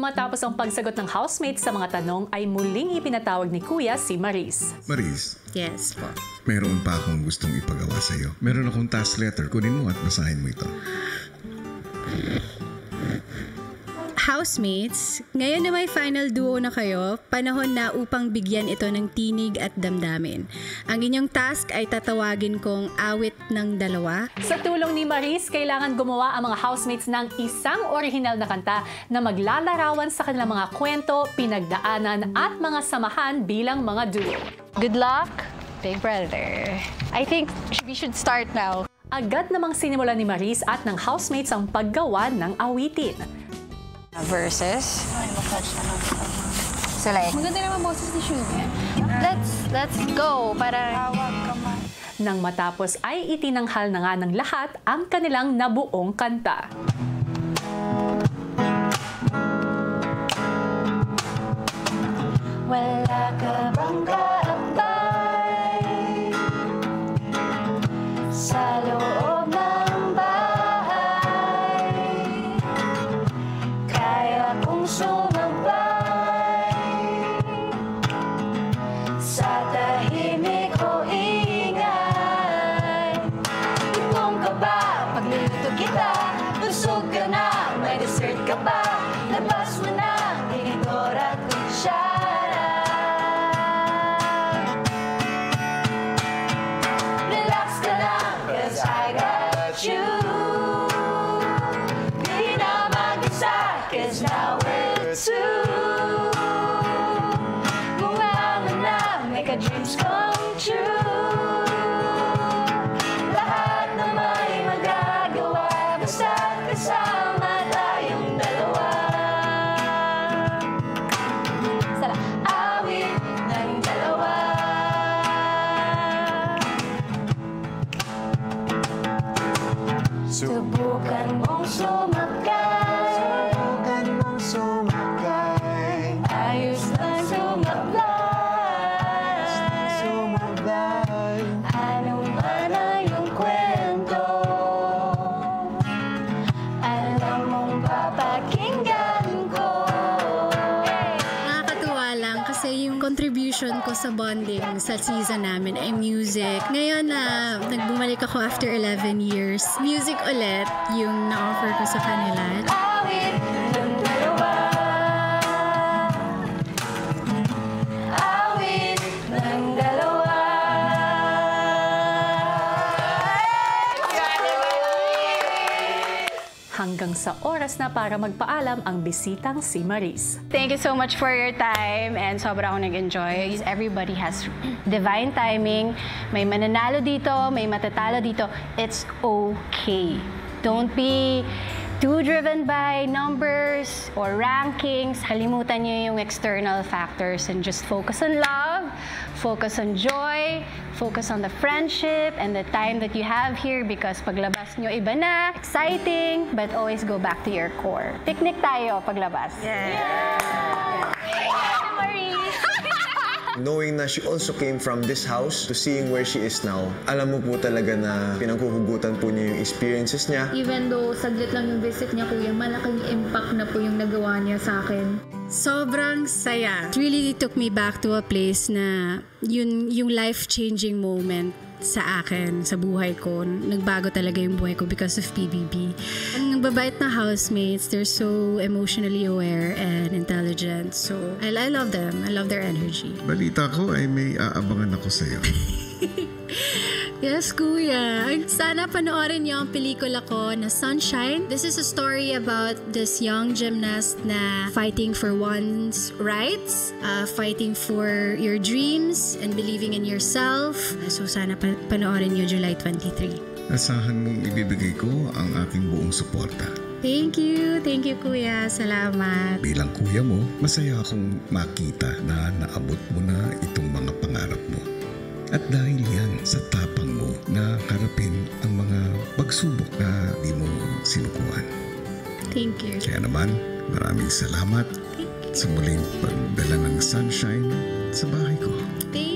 Matapos ang pagsagot ng housemates sa mga tanong ay muling ipinatawag ni Kuya si Maris. Maris, Yes po. meron pa akong gustong ipagawa sa'yo. Meron akong task letter. Kunin mo at basahin mo ito. Housemates, ngayon na may final duo na kayo, panahon na upang bigyan ito ng tinig at damdamin. Ang inyong task ay tatawagin kong awit ng dalawa. Sa tulong ni Maris, kailangan gumawa ang mga housemates ng isang orihinal na kanta na maglalarawan sa kanilang mga kwento, pinagdaanan at mga samahan bilang mga duo. Good luck, Big Brother. I think we should start now. Agad namang sinimulan ni Maris at ng housemates ang paggawa ng awitin. Verses. So like, Maganda naman boses ni Shubi. let's go para Nang matapos ay itinanghal na nga ng lahat ang kanilang nabuong kanta. wala ka bang kaabay sa loob ng bahay, kaya kong sumabay sa tahimik o ingay. Itong ka ba, pagluluto kita, busog ka na, may dessert ka ba, labas mo na, tinidor at kutsara. Relax ka lang, 'cause I got you. Di na mag-isa, 'cause now we're two. Bumangon na, make our dreams come true. Lahat na may magagawa, basta kasama tayong dalawa. Sala, awit ng dalawa. Subukan mong sumakay, subukan mong sumakay, ayos lang sumablay, ano man ang iyong kwento, alam mong papakinggan ko. Nakakatuwa lang kasi yung contribution ko sa bonding sa season namin ay music. Ngayon na nagbumalik ako after 11 years, music ulit yung na-offer ko sa kanila. Awit ng dalawa. Awit ng dalawa. Hanggang sa oras na para magpaalam ang bisitang si Maris. Thank you so much for your time and sobra akong nag-enjoy. Everybody has divine timing. May mananalo dito, may matatalo dito. It's okay. Don't be too driven by numbers or rankings. Halimutan niyo yung external factors and just focus on love, focus on joy, focus on the friendship and the time that you have here because paglabas niyo iba na, exciting, but always go back to your core. Picnic tayo paglabas. Knowing na she also came from this house to seeing where she is now, alam mo po talaga na pinaghuhugutan po niya yung experiences niya. Even though saglit lang yung visit niya, kuya, malaking impact na po yung nagawa niya sa akin. Sobrang saya. It really took me back to a place na yung life-changing moment sa akin, sa buhay ko. Nagbago talaga yung buhay ko because of PBB. Ang babait na housemates, they're so emotionally aware and intelligent. So, I love them. I love their energy. Balita ko ay may aabangan ako sa'yo. Yes, kuya. Sana panoorin niyo ang pelikula ko na Sunshine. This is a story about this young gymnast na fighting for one's rights, fighting for your dreams, and believing in yourself. So sana panoorin niyo July 23. Asahan mong ibibigay ko ang aking buong suporta. Thank you. Thank you, kuya. Salamat. Bilang kuya mo, masaya akong makita na naabot mo na itong mga pangarap mo. At dahil yan sa tapang mo na harapin ang mga pagsubok na di mo sinukuhan. Thank you. Kaya naman, maraming salamat sa muling pagdala ng sunshine sa bahay ko. Thank